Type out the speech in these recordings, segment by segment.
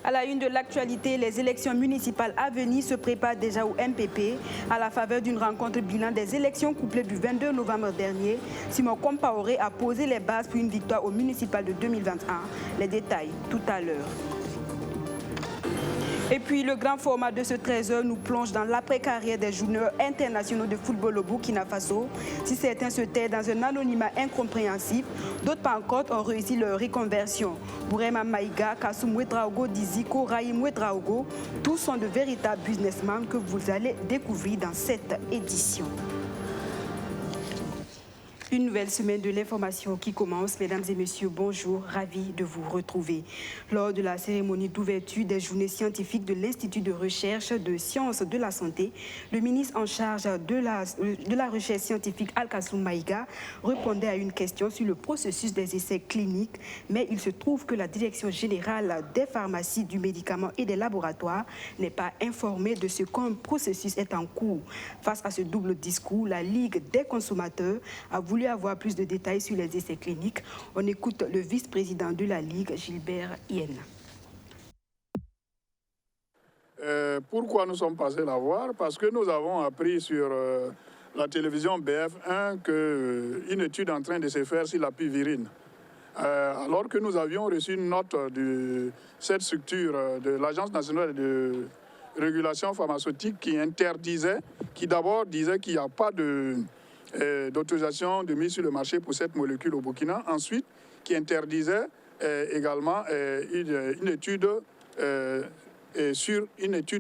À la une de l'actualité, les élections municipales à venir se préparent déjà au MPP. À la faveur d'une rencontre bilan des élections couplées du 22 novembre dernier, Simon Compaoré a posé les bases pour une victoire au municipal de 2021. Les détails tout à l'heure. Et puis le grand format de ce 13h nous plonge dans l'après-carrière des joueurs internationaux de football au Burkina Faso. Si certains se taisent dans un anonymat incompréhensible, d'autres par contre ont réussi leur reconversion. Bourema Maïga, Kassoum Ouedraogo, Diziko, Raïm Ouedraogo, tous sont de véritables businessmen que vous allez découvrir dans cette édition. Une nouvelle semaine de l'information qui commence. Mesdames et messieurs, bonjour, ravi de vous retrouver. Lors de la cérémonie d'ouverture des journées scientifiques de l'Institut de recherche de sciences de la santé, le ministre en charge de la recherche scientifique Al-Kassoum Maïga répondait à une question sur le processus des essais cliniques, mais il se trouve que la Direction générale des pharmacies, du médicament et des laboratoires n'est pas informée de ce qu'un processus est en cours. Face à ce double discours, la Ligue des consommateurs a voulu avoir plus de détails sur les essais cliniques. On écoute le vice-président de la Ligue, Gilbert Hyène. Pourquoi nous sommes passés la voir? Parce que nous avons appris sur la télévision BF1 qu'une étude est en train de se faire sur la pivirine. Alors que nous avions reçu une note de cette structure de l'Agence nationale de régulation pharmaceutique qui d'abord disait qu'il n'y a pas d'autorisation de mise sur le marché pour cette molécule au Burkina. Ensuite, qui interdisait également une étude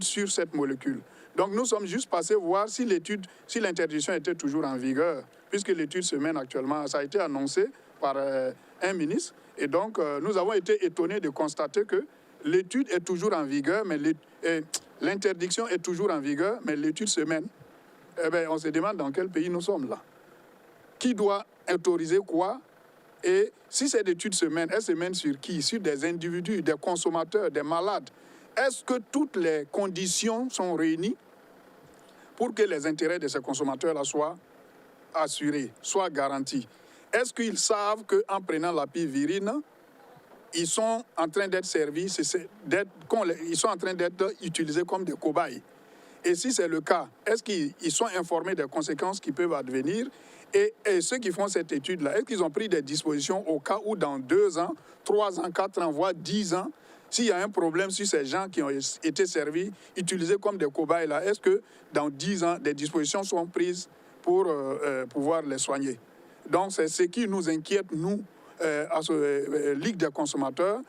sur cette molécule. Donc nous sommes juste passés voir si l'interdiction était toujours en vigueur, puisque l'étude se mène actuellement. Ça a été annoncé par un ministre. Et donc nous avons été étonnés de constater que l'étude est toujours en vigueur, mais l'interdiction est toujours en vigueur, mais l'étude se mène. Eh bien, on se demande dans quel pays nous sommes là. Qui doit autoriser quoi? Et si cette étude se mène, elle se mène sur qui? Sur des individus, des consommateurs, des malades. Est-ce que toutes les conditions sont réunies pour que les intérêts de ces consommateurs-là soient assurés, soient garantis? Est-ce qu'ils savent qu'en prenant la pivirine, ils sont en train d'être servis, ils sont en train d'être utilisés comme des cobayes? Et si c'est le cas, est-ce qu'ils sont informés des conséquences qui peuvent advenir? Et ceux qui font cette étude-là, est-ce qu'ils ont pris des dispositions au cas où dans 2 ans, 3 ans, 4 ans, voire 10 ans, s'il y a un problème sur ces gens qui ont été servis, utilisés comme des cobayes, là, est-ce que dans 10 ans, des dispositions sont prises pour pouvoir les soigner? Donc c'est ce qui nous inquiète, nous, à ce Ligue des consommateurs.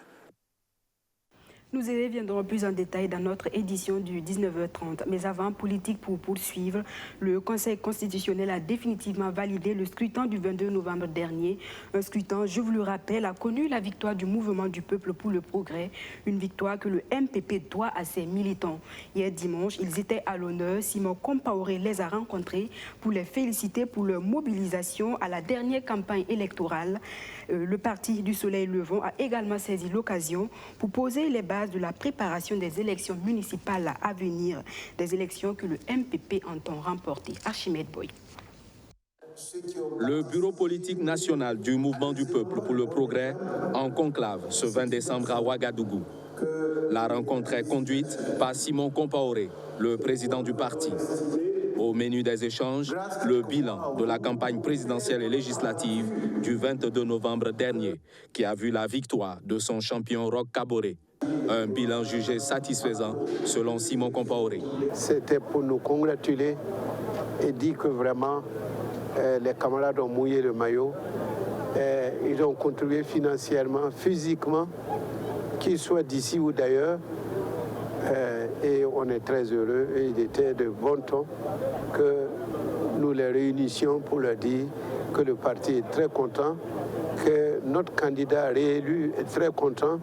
Nous y reviendrons plus en détail dans notre édition du 19h30. Mais avant, politique pour poursuivre, le Conseil constitutionnel a définitivement validé le scrutin du 22 novembre dernier. Un scrutin, je vous le rappelle, a connu la victoire du mouvement du peuple pour le progrès, une victoire que le MPP doit à ses militants. Hier dimanche, ils étaient à l'honneur. Simon Compaoré les a rencontrés pour les féliciter pour leur mobilisation à la dernière campagne électorale. Le Parti du Soleil Levant a également saisi l'occasion pour poser les bases de la préparation des élections municipales à venir, des élections que le MPP entend remporter. Archimède Boy. Le bureau politique national du mouvement du peuple pour le progrès en conclave ce 20 décembre à Ouagadougou. La rencontre est conduite par Simon Compaoré, le président du parti. Au menu des échanges, le bilan de la campagne présidentielle et législative du 22 novembre dernier, qui a vu la victoire de son champion Roch Kaboré. Un bilan jugé satisfaisant selon Simon Compaoré. C'était pour nous congratuler et dire que vraiment les camarades ont mouillé le maillot. Ils ont contribué financièrement, physiquement, qu'ils soient d'ici ou d'ailleurs. Et on est très heureux et il était de bon ton que nous les réunissions pour leur dire que le parti est très content, que notre candidat réélu est très content.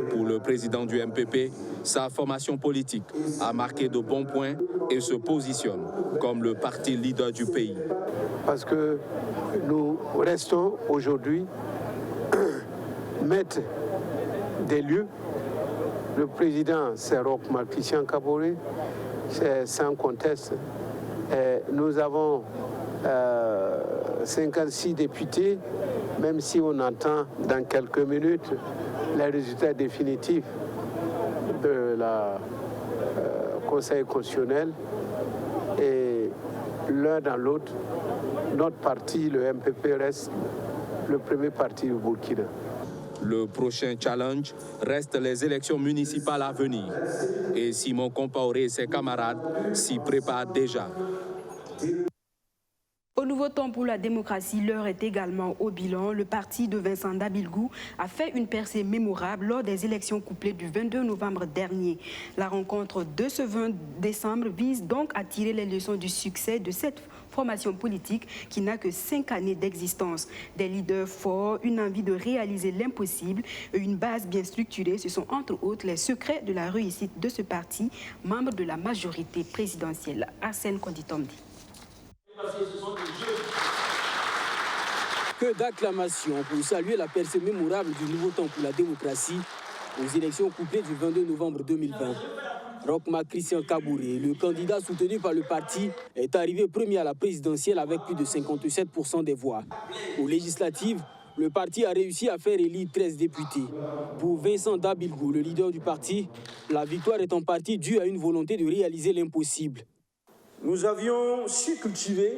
Pour le président du MPP, sa formation politique a marqué de bons points et se positionne comme le parti leader du pays. Parce que nous restons aujourd'hui maîtres des lieux. Le président, c'est Roch Christian Kaboré, c'est sans conteste. Nous avons 56 députés, même si on attend dans quelques minutes les résultats définitifs. la Conseil constitutionnel et l'un dans l'autre, notre parti, le MPP, reste le premier parti du Burkina. Le prochain challenge reste les élections municipales à venir. Et Simon Compaoré et ses camarades s'y préparent déjà. Au nouveau temps pour la démocratie, l'heure est également au bilan. Le parti de Vincent Dabilgou a fait une percée mémorable lors des élections couplées du 22 novembre dernier. La rencontre de ce 20 décembre vise donc à tirer les leçons du succès de cette formation politique qui n'a que 5 années d'existence. Des leaders forts, une envie de réaliser l'impossible et une base bien structurée, ce sont entre autres les secrets de la réussite de ce parti, membre de la majorité présidentielle. Arsène Konditomdi. Que d'acclamations pour saluer la percée mémorable du nouveau temps pour la démocratie aux élections couplées du 22 novembre 2020. Rochma Christian Kabouré, le candidat soutenu par le parti, est arrivé premier à la présidentielle avec plus de 57% des voix. Aux législatives, le parti a réussi à faire élire 13 députés. Pour Vincent Dabilgou, le leader du parti, la victoire est en partie due à une volonté de réaliser l'impossible. Nous avions su cultiver,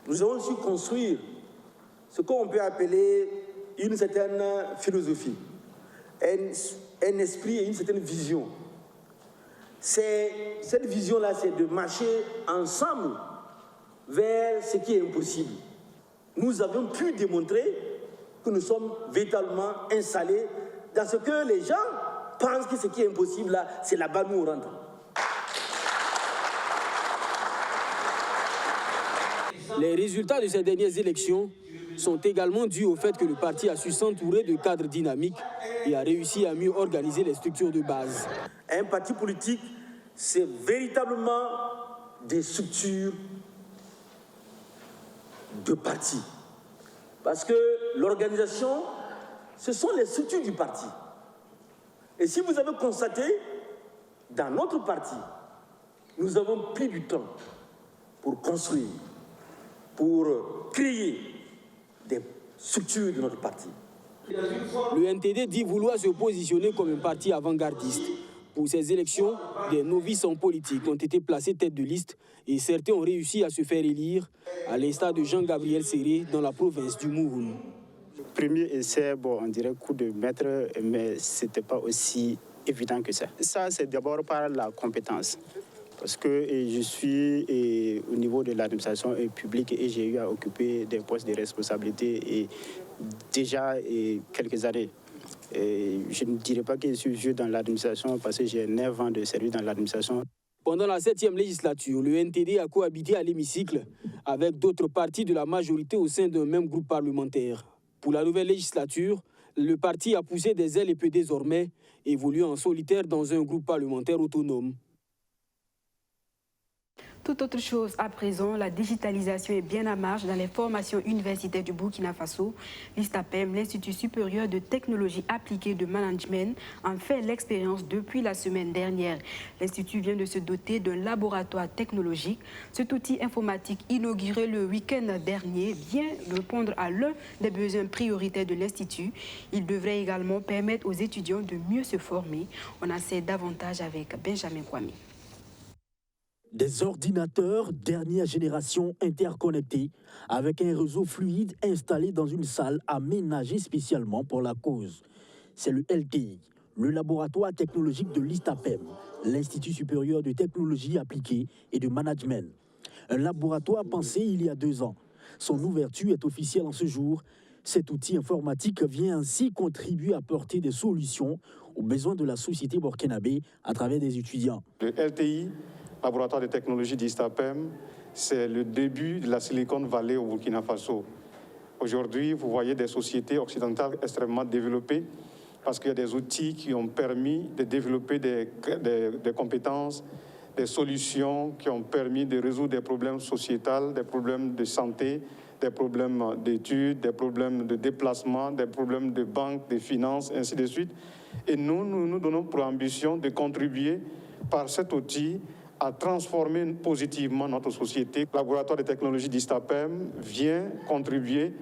nous avons su construire ce qu'on peut appeler une certaine philosophie, un esprit et une certaine vision. Cette vision-là, c'est de marcher ensemble vers ce qui est impossible. Nous avons pu démontrer que nous sommes véritablement installés dans ce que les gens pensent que ce qui est impossible, là, c'est là-bas où on rentre. Les résultats de ces dernières élections sont également dus au fait que le parti a su s'entourer de cadres dynamiques et a réussi à mieux organiser les structures de base. Un parti politique, c'est véritablement des structures de parti. Parce que l'organisation, ce sont les structures du parti. Et si vous avez constaté, dans notre parti, nous avons pris du temps pour construire, pour créer des structures de notre parti. Le NTD dit vouloir se positionner comme un parti avant-gardiste. Pour ces élections, des novices en politique ont été placés tête de liste et certains ont réussi à se faire élire, à l'instar de Jean-Gabriel Séré dans la province du Mouroun. Premier essai, bon, on dirait coup de maître, mais ce n'était pas aussi évident que ça. Ça, c'est d'abord par la compétence. Parce que je suis au niveau de l'administration publique et j'ai eu à occuper des postes de responsabilité et déjà quelques années. Et je ne dirais pas que je suis vieux dans l'administration parce que j'ai 9 ans de service dans l'administration. Pendant la 7e législature, le NTD a cohabité à l'hémicycle avec d'autres partis de la majorité au sein d'un même groupe parlementaire. Pour la nouvelle législature, le parti a poussé des ailes et peut désormais évoluer en solitaire dans un groupe parlementaire autonome. Toute autre chose à présent, la digitalisation est bien à marche dans les formations universitaires du Burkina Faso. L'ISTAPEM, l'Institut supérieur de technologie appliquée de management, en fait l'expérience depuis la semaine dernière. L'Institut vient de se doter d'un laboratoire technologique. Cet outil informatique inauguré le week-end dernier vient répondre à l'un des besoins prioritaires de l'Institut. Il devrait également permettre aux étudiants de mieux se former. On en sait davantage avec Benjamin Kwame. Des ordinateurs dernière génération interconnectés avec un réseau fluide installé dans une salle aménagée spécialement pour la cause. C'est le LTI, le laboratoire technologique de l'ISTAPEM, l'Institut supérieur de technologie appliquée et de management. Un laboratoire pensé il y a 2 ans. Son ouverture est officielle en ce jour. Cet outil informatique vient ainsi contribuer à apporter des solutions aux besoins de la société burkinabé à travers des étudiants. Le LTI, laboratoire de technologie d'ISTAPEM, c'est le début de la Silicon Valley au Burkina Faso. Aujourd'hui, vous voyez des sociétés occidentales extrêmement développées parce qu'il y a des outils qui ont permis de développer des compétences, des solutions qui ont permis de résoudre des problèmes sociétals, des problèmes de santé, des problèmes d'études, des problèmes de déplacement, des problèmes de banque, de finances, ainsi de suite. Et nous donnons pour ambition de contribuer par cet outil à transformer positivement notre société. Le laboratoire de technologie d'ISTAPEM vient contribuer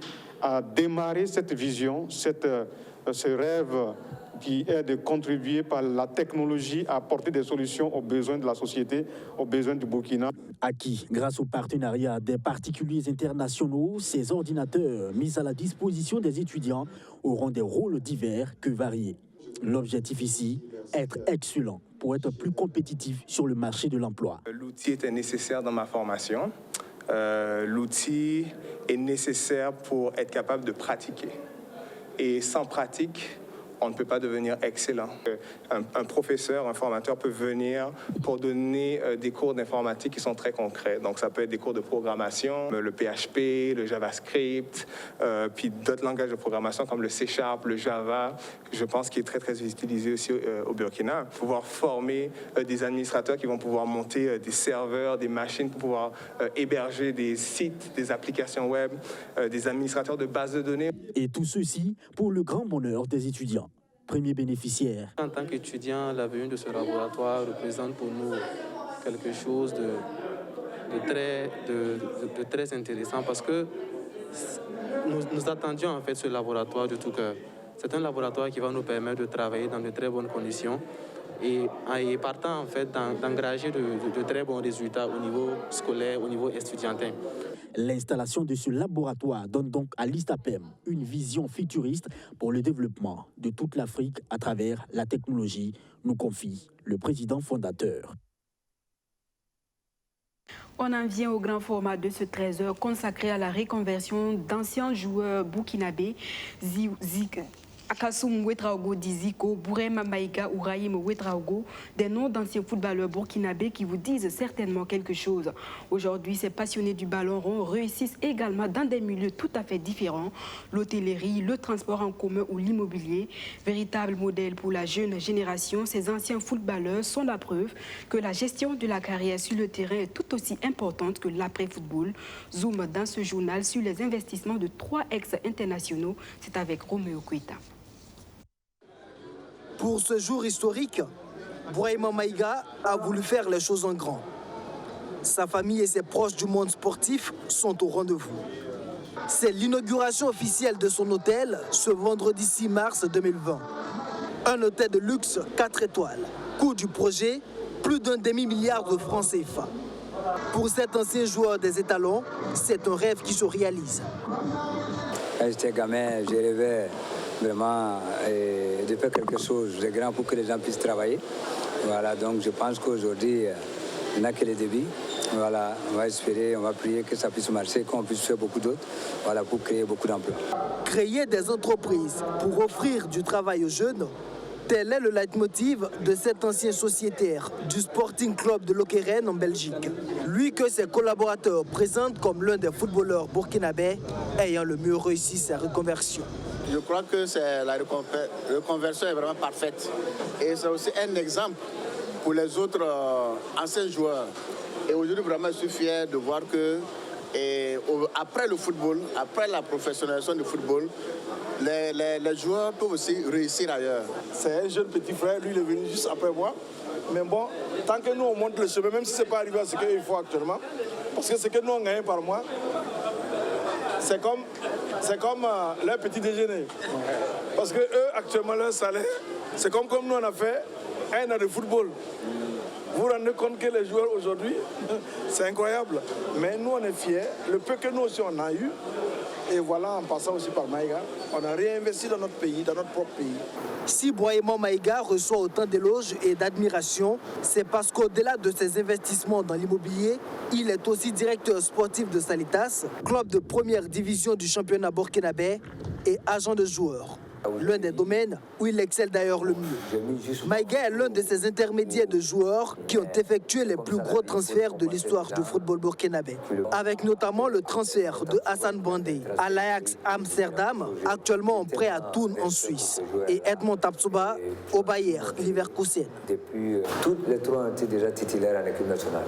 à démarrer cette vision, ce rêve qui est de contribuer par la technologie à apporter des solutions aux besoins de la société, aux besoins du Burkina. Acquis grâce au partenariat des particuliers internationaux, ces ordinateurs mis à la disposition des étudiants auront des rôles divers que variés. L'objectif ici, être excellent pour être plus compétitif sur le marché de l'emploi. L'outil était nécessaire dans ma formation. L'outil est nécessaire pour être capable de pratiquer. Et sans pratique, on ne peut pas devenir excellent. Un professeur, un formateur peut venir pour donner des cours d'informatique qui sont très concrets. Donc ça peut être des cours de programmation, le PHP, le JavaScript, puis d'autres langages de programmation comme le C#, le Java, que je pense qui est très très utilisé aussi au Burkina. Pouvoir former des administrateurs qui vont pouvoir monter des serveurs, des machines pour pouvoir héberger des sites, des applications web, des administrateurs de bases de données. Et tout ceci pour le grand bonheur des étudiants. Premier bénéficiaire. En tant qu'étudiant, la venue de ce laboratoire représente pour nous quelque chose de très intéressant parce que nous attendions en fait ce laboratoire de tout cœur. C'est un laboratoire qui va nous permettre de travailler dans de très bonnes conditions et partant en fait d'engager de très bons résultats au niveau scolaire, au niveau estudiantin. L'installation de ce laboratoire donne donc à l'ISTAPEM une vision futuriste pour le développement de toute l'Afrique à travers la technologie, nous confie le président fondateur. On en vient au grand format de ce 13h consacré à la reconversion d'anciens joueurs burkinabés. Akassoum Ouetraogo Diziko, Bourema Maïga ou Raïm Ouetraogo, des noms d'anciens footballeurs burkinabés qui vous disent certainement quelque chose. Aujourd'hui, ces passionnés du ballon rond réussissent également dans des milieux tout à fait différents. L'hôtellerie, le transport en commun ou l'immobilier. Véritable modèle pour la jeune génération, ces anciens footballeurs sont la preuve que la gestion de la carrière sur le terrain est tout aussi importante que l'après-football. Zoom dans ce journal sur les investissements de 3 ex-internationaux. C'est avec Roméo Koïta. Pour ce jour historique, Bourema Maïga a voulu faire les choses en grand. Sa famille et ses proches du monde sportif sont au rendez-vous. C'est l'inauguration officielle de son hôtel ce vendredi 6 mars 2020. Un hôtel de luxe 4 étoiles. Coût du projet, plus d'1 demi-milliard de francs CFA. Pour cet ancien joueur des étalons, c'est un rêve qui se réalise. Quand j'étais gamin, je rêvais vraiment de faire quelque chose de grand pour que les gens puissent travailler. Voilà, donc je pense qu'aujourd'hui, il n'y a que les débuts. Voilà, on va espérer, on va prier que ça puisse marcher, qu'on puisse faire beaucoup d'autres, voilà, pour créer beaucoup d'emplois. Créer des entreprises pour offrir du travail aux jeunes, tel est le leitmotiv de cet ancien sociétaire du Sporting Club de Lokeren en Belgique. Lui que ses collaborateurs présentent comme l'un des footballeurs burkinabés ayant le mieux réussi sa reconversion. Je crois que la reconversion est vraiment parfaite. Et c'est aussi un exemple pour les autres anciens joueurs. Et aujourd'hui, vraiment, je suis fier de voir que après le football, après la professionnalisation du football, les joueurs peuvent aussi réussir ailleurs. C'est un jeune petit frère, lui il est venu juste après moi. Mais bon, tant que nous on monte le chemin, même si ce n'est pas arrivé à ce qu'il faut actuellement, parce que ce que nous on gagne par mois, c'est comme leur petit déjeuner. Parce que eux, actuellement, leur salaire, c'est comme nous on a fait 1 an de football. Vous vous rendez compte que les joueurs aujourd'hui, c'est incroyable. Mais nous, on est fiers. Le peu que nous aussi, on a eu. Et voilà, en passant aussi par Maïga, on a réinvesti dans notre pays, dans notre propre pays. Si Bourema Maïga reçoit autant d'éloges et d'admiration, c'est parce qu'au-delà de ses investissements dans l'immobilier, il est aussi directeur sportif de Salitas, club de première division du championnat burkinabé et agent de joueurs. L'un des domaines où il excelle d'ailleurs le mieux. Maïga est l'un de ces intermédiaires de joueurs qui ont effectué les plus gros transferts de l'histoire du football burkinabé. Avec notamment le transfert de Hassan Bandé à l'Ajax Amsterdam, actuellement en prêt à Thun en Suisse, et Edmond Tapsoba au Bayer Leverkusen. Depuis, tous les 3 ont été déjà titulaires en équipe nationale.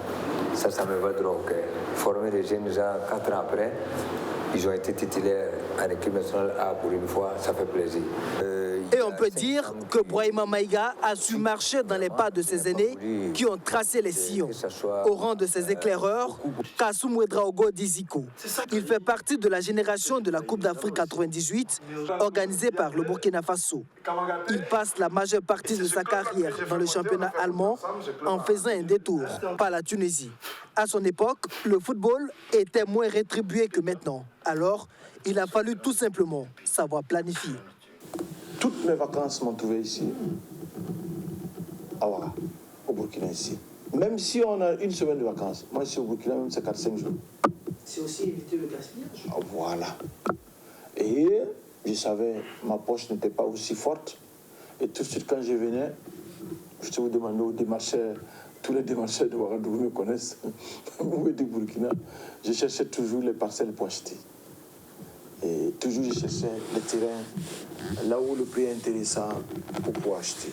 Ça me va droit au cœur. Former les jeunes gens 4 ans après, ils ont été titulaires en équipe nationale A pour une fois, ça fait plaisir. Et on peut dire que Brahima Maïga a su marcher dans les pas de ses aînés qui ont tracé les sillons. Au rang de ses éclaireurs, Kassoum Ouedraogo Diziko. Il fait partie de la génération de la Coupe d'Afrique 98 organisée par le Burkina Faso. Il passe la majeure partie de sa carrière dans le championnat allemand en faisant un détour par la Tunisie. À son époque, le football était moins rétribué que maintenant. Alors, il a fallu tout simplement savoir planifier. Toutes mes vacances m'ont trouvé ici, à Ouaga, au Burkina ici. Même si on a une semaine de vacances, moi je suis au Burkina, même c'est 4-5 jours. C'est aussi éviter le gaspillage. Voilà. Et je savais, ma poche n'était pas aussi forte. Et tout de suite, quand je venais, je te vous demandais aux démarcheurs, tous les démarcheurs de Ouagadougou me connaissent, ou du Burkina, je cherchais toujours les parcelles pour acheter. Et toujours, je cherchais les terrains là où le prix est intéressant pour pouvoir acheter.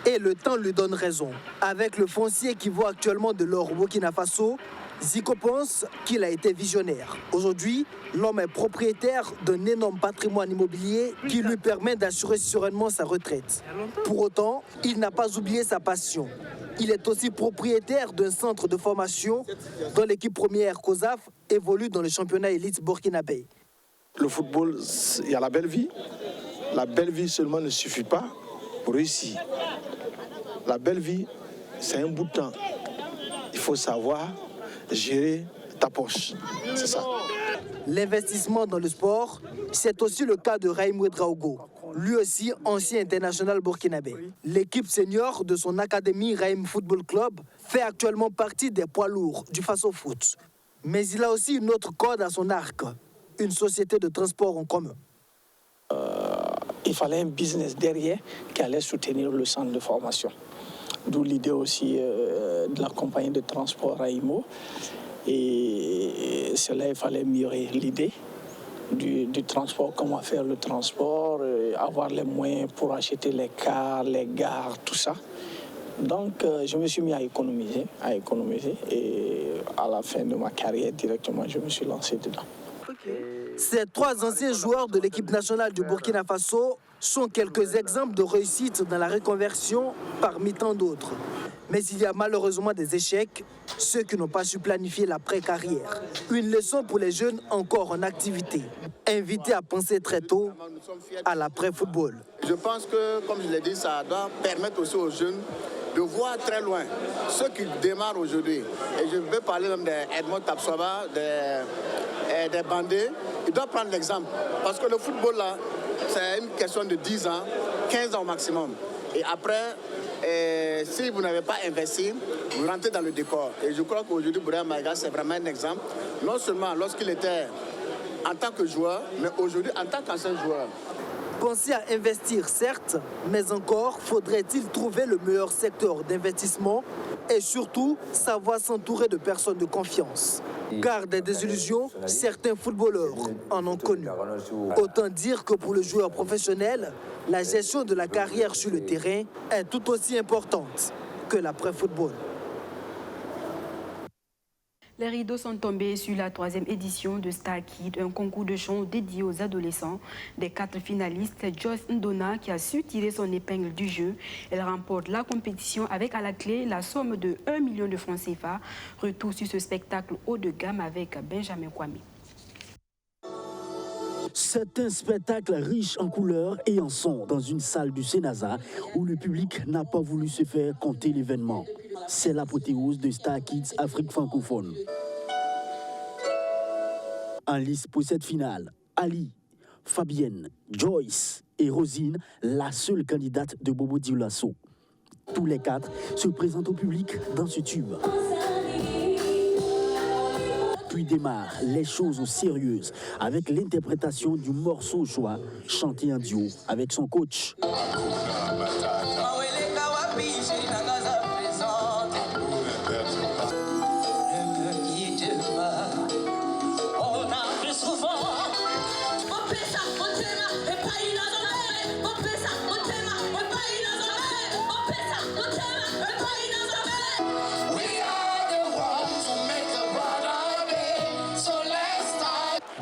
Et le temps lui donne raison. Avec le foncier qui vaut actuellement de l'or au Burkina Faso, Zico pense qu'il a été visionnaire. Aujourd'hui, l'homme est propriétaire d'un énorme patrimoine immobilier qui lui permet d'assurer sereinement sa retraite. Pour autant, il n'a pas oublié sa passion. Il est aussi propriétaire d'un centre de formation dont l'équipe première COSAF évolue dans le championnat élite burkinabé. Le football, il y a la belle vie. La belle vie seulement ne suffit pas pour réussir. La belle vie, c'est un bout de temps. Il faut savoir gérer ta poche. C'est ça. L'investissement dans le sport, c'est aussi le cas de Raïm Ouedraogo, lui aussi ancien international burkinabé. L'équipe senior de son académie Raïm Football Club fait actuellement partie des poids lourds du Faso Foot. Mais il a aussi une autre corde à son arc, une société de transport en commun. Il fallait un business derrière qui allait soutenir le centre de formation. D'où l'idée aussi de la compagnie de transport Raïmo. Et cela, il fallait améliorer l'idée du transport, comment faire le transport, avoir les moyens pour acheter les cars, les gares, tout ça. Donc, je me suis mis à économiser. Et à la fin de ma carrière, directement, je me suis lancé dedans. Ces trois anciens joueurs de l'équipe nationale du Burkina Faso sont quelques exemples de réussite dans la reconversion parmi tant d'autres. Mais il y a malheureusement des échecs, ceux qui n'ont pas su planifier l'après-carrière. Une leçon pour les jeunes encore en activité, invités à penser très tôt à l'après-football. Je pense que, comme je l'ai dit, ça doit permettre aussi aux jeunes de voir très loin ceux qui démarrent aujourd'hui. Et je vais parler même d'Edmond Tapsoba, des Bandés. Ils doivent prendre l'exemple. Parce que le football, là, c'est une question de 10 ans, 15 ans au maximum. Et après, si vous n'avez pas investi, vous rentrez dans le décor. Et je crois qu'aujourd'hui, Brahima Maïga, c'est vraiment un exemple. Non seulement lorsqu'il était en tant que joueur, mais aujourd'hui en tant qu'ancien joueur. Penser à investir, certes, mais encore faudrait-il trouver le meilleur secteur d'investissement et surtout savoir s'entourer de personnes de confiance. Car des désillusions, certains footballeurs en ont connu. Autant dire que pour le joueur professionnel, la gestion de la carrière sur le terrain est tout aussi importante que l'après-football. Les rideaux sont tombés sur la 3e édition de Star Kid, un concours de chant dédié aux adolescents. Des 4 finalistes, Joyce Ndona, qui a su tirer son épingle du jeu. Elle remporte la compétition avec à la clé la somme de 1 million de francs CFA. Retour sur ce spectacle haut de gamme avec Benjamin Kwame. C'est un spectacle riche en couleurs et en sons dans une salle du Sénasa où le public n'a pas voulu se faire compter l'événement. C'est l'apothéose de Star Kids Afrique francophone. En lice pour cette finale, Ali, Fabienne, Joyce et Rosine, la seule candidate de Bobo Dioulasso. Tous les 4 se présentent au public dans ce tube. Puis démarrent les choses sérieuses avec l'interprétation du morceau au choix, chanté en duo avec son coach.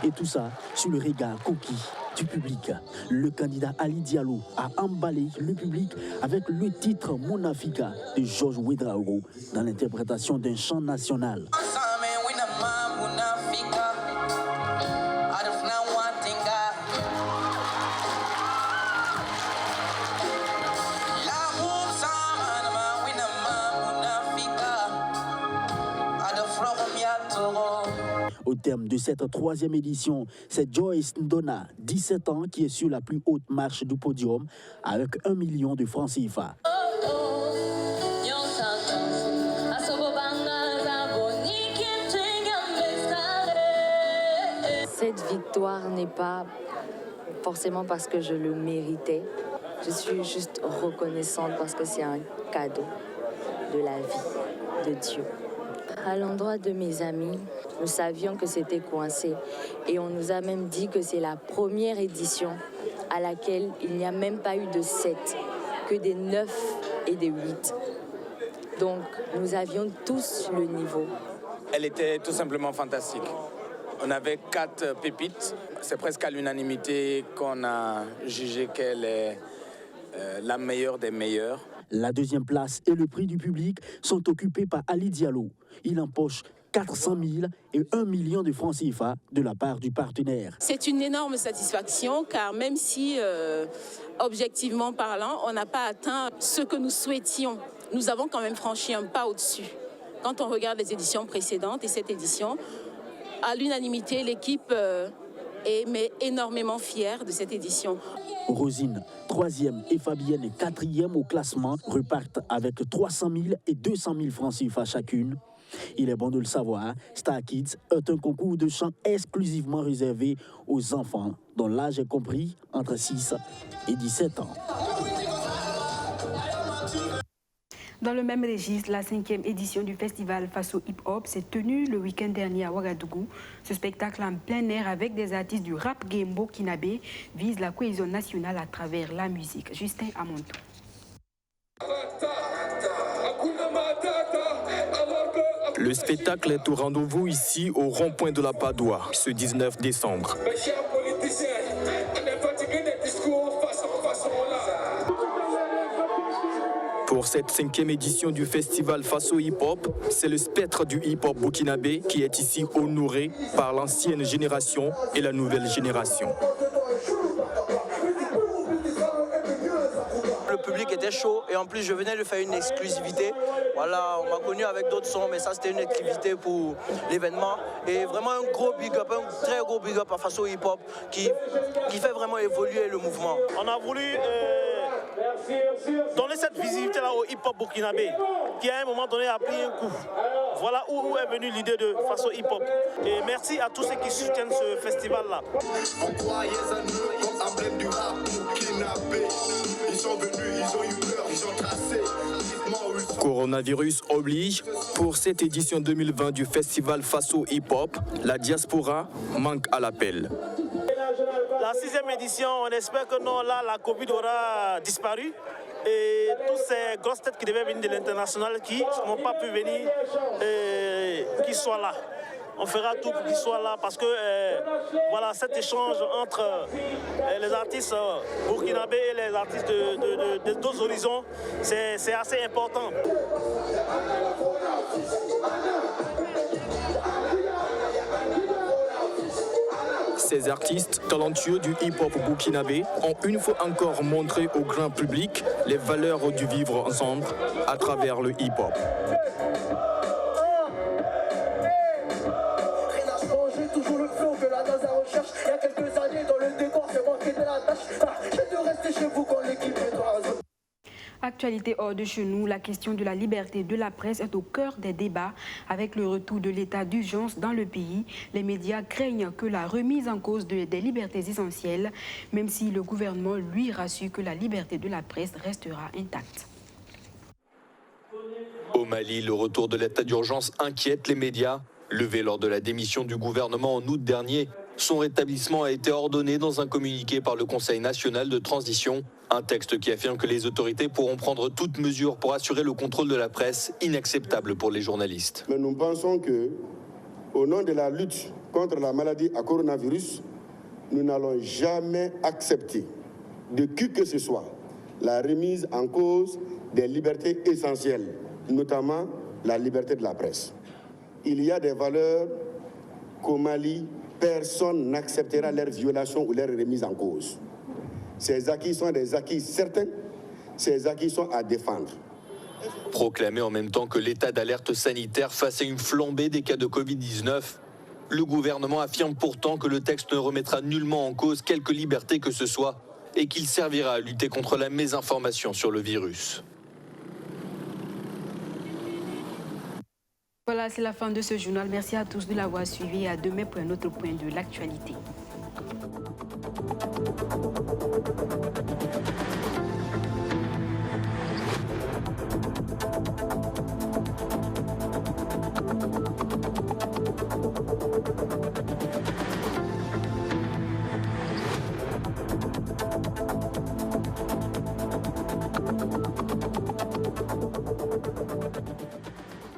Et tout ça Sous le regard coquille du public, le candidat Ali Diallo a emballé le public avec le titre Mon Africa de Georges Ouedraogo dans l'interprétation d'un chant national. Au terme de cette troisième édition, c'est Joyce Ndona, 17 ans, qui est sur la plus haute marche du podium avec 1 million de francs CFA. Cette victoire n'est pas forcément parce que je le méritais. Je suis juste reconnaissante parce que c'est un cadeau de la vie de Dieu. À l'endroit de mes amis, nous savions que c'était coincé et on nous a même dit que c'est la première édition à laquelle il n'y a même pas eu de 7, que des 9 et des 8. Donc nous avions tous le niveau. Elle était tout simplement fantastique. On avait 4 pépites. C'est presque à l'unanimité qu'on a jugé qu'elle est la meilleure des meilleures. La deuxième place et le prix du public sont occupés par Ali Diallo. Il empoche 400 000 et 1 million de francs CFA de la part du partenaire. C'est une énorme satisfaction car même si, objectivement parlant, on n'a pas atteint ce que nous souhaitions, nous avons quand même franchi un pas au-dessus. Quand on regarde les éditions précédentes et cette édition, à l'unanimité, l'équipe est énormément fière de cette édition. Rosine, 3e et Fabienne, 4e au classement, repartent avec 300 000 et 200 000 francs CFA chacune. Il est bon de le savoir, Star Kids est un concours de chant exclusivement réservé aux enfants dont l'âge est compris entre 6 et 17 ans. Dans le même registre, la 5e édition du festival Faso Hip Hop s'est tenue le week-end dernier à Ouagadougou. Ce spectacle en plein air avec des artistes du rap game burkinabé vise la cohésion nationale à travers la musique. Justin Amontou. Le spectacle est au rendez-vous ici au rond-point de la Padoue ce 19 décembre. Pour cette 5e édition du festival Faso Hip Hop, c'est le spectre du hip hop burkinabé qui est ici honoré par l'ancienne génération et la nouvelle génération. Le public était chaud et en plus je venais de faire une exclusivité. Voilà, on m'a connu avec d'autres sons, mais ça c'était une exclusivité pour l'événement. Et vraiment un gros big up, un très gros big up à Faso Hip Hop qui fait vraiment évoluer le mouvement. On a voulu donner cette visibilité-là au hip-hop burkinabé, qui à un moment donné a pris un coup. Voilà où est venue l'idée de Faso Hip-Hop. Et merci à tous ceux qui soutiennent ce festival-là. On croyait à nous comme emblème du rap burkinabé. Ils sont venus, ils ont eu peur, ils ont tracé. Coronavirus oblige, pour cette édition 2020 du festival Faso Hip Hop, la diaspora manque à l'appel. La 6e édition, on espère que non, là, la Covid aura disparu. Et toutes ces grosses têtes qui devaient venir de l'international qui n'ont pas pu venir, qu'ils soient là. On fera tout pour qu'ils soient là parce que voilà, cet échange entre les artistes burkinabés et les artistes d'autres horizons, c'est assez important. Ces artistes talentueux du hip-hop burkinabé ont une fois encore montré au grand public les valeurs du vivre ensemble à travers le hip-hop. Actualité hors de chez nous, la question de la liberté de la presse est au cœur des débats. Avec le retour de l'état d'urgence dans le pays, les médias craignent que la remise en cause des libertés essentielles, même si le gouvernement lui rassure que la liberté de la presse restera intacte. Au Mali, le retour de l'état d'urgence inquiète les médias. Levé lors de la démission du gouvernement en août dernier, son rétablissement a été ordonné dans un communiqué par le Conseil national de transition. Un texte qui affirme que les autorités pourront prendre toutes mesures pour assurer le contrôle de la presse, inacceptable pour les journalistes. Mais nous pensons que, au nom de la lutte contre la maladie à coronavirus, nous n'allons jamais accepter de qui que ce soit la remise en cause des libertés essentielles, notamment la liberté de la presse. Il y a des valeurs qu'au Mali, personne n'acceptera leur violation ou leur remise en cause. Ces acquis sont des acquis certains, ces acquis sont à défendre. Proclamé en même temps que l'état d'alerte sanitaire face à une flambée des cas de Covid-19, le gouvernement affirme pourtant que le texte ne remettra nullement en cause quelque liberté que ce soit et qu'il servira à lutter contre la mésinformation sur le virus. Voilà, c'est la fin de ce journal. Merci à tous de l'avoir suivi et à demain pour un autre point de l'actualité.